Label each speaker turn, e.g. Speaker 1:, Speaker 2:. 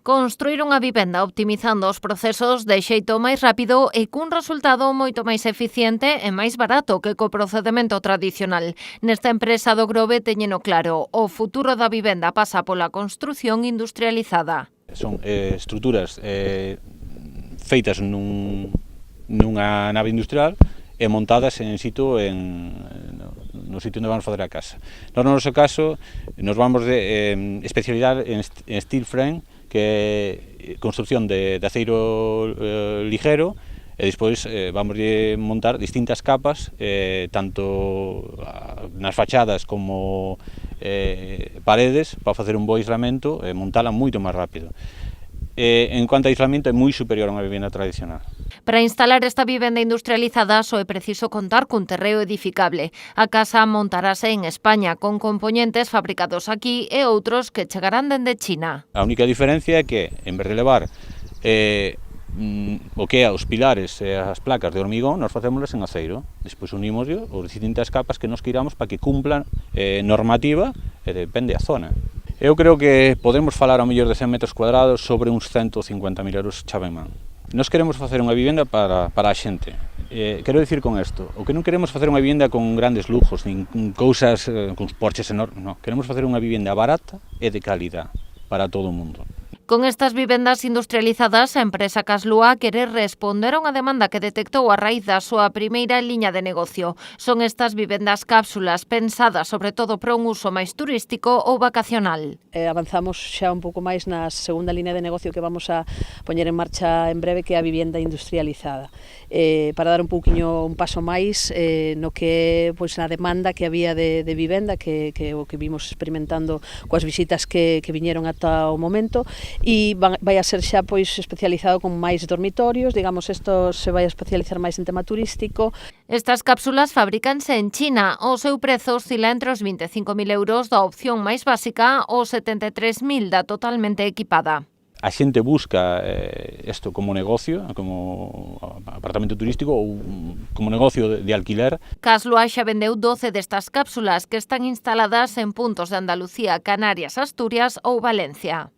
Speaker 1: Construir unha vivenda optimizando os procesos de xeito máis rápido e cun resultado moito máis eficiente e máis barato que co procedemento tradicional. Nesta empresa do Grove teñeno claro, o futuro da vivenda pasa pola construción industrializada.
Speaker 2: Son estruturas feitas nunha nave industrial e montadas en situ no sitio onde vamos facer a casa. No noso caso, nos vamos especializar en steel frame, que é construcción de aceiro ligero, e despois vamos montar distintas capas, tanto nas fachadas como paredes, para facer un bo aislamento e montala moito máis rápido. En cuanto a aislamento, é moi superior a unha vivenda tradicional.
Speaker 1: Para instalar esta vivenda industrializada só é preciso contar cun terreo edificable. A casa montarase en España con compoñentes fabricados aquí e outros que chegarán dende China.
Speaker 2: A única diferencia é que, en vez de levar o que é os pilares e as placas de hormigón, nós facémoslas en aceiro. Despois unimos as distintas capas que nos queiramos para que cumplan normativa e depende a zona. Eu creo que podemos falar ao mellor de 100 metros cuadrados sobre uns 150.000 euros chave en man. Nós queremos facer unha vivenda para a xente. Quero dicir con isto, o que non queremos facer unha vivenda con grandes lujos, nin cousas, con porches enormes, non. Queremos facer unha vivenda barata e de calidad para todo o mundo.
Speaker 1: Con estas vivendas industrializadas, a empresa Caslúa quere responder a unha demanda que detectou a raíz da súa primeira liña de negocio. Son estas vivendas cápsulas pensadas sobre todo para un uso máis turístico ou vacacional.
Speaker 3: Avanzamos xa un pouco máis na segunda liña de negocio que vamos a poñer en marcha en breve, que é a vivenda industrializada. Para dar un pouquiño un paso máis no que pois na demanda que había de vivenda, que o que vimos experimentando coas visitas que viñeron ata o momento, e vai a ser xa pois especializado con máis dormitorios, digamos, isto se vai a especializar máis en tema turístico.
Speaker 1: Estas cápsulas fabricanse en China. O seu prezo oscila entre os 25.000 euros da opción máis básica aos 73.000 da totalmente equipada.
Speaker 2: A xente busca isto como negocio, como apartamento turístico ou como negocio de alquiler.
Speaker 1: Caslúa xa vendeu 12 destas cápsulas que están instaladas en puntos de Andalucía, Canarias, Asturias ou Valencia.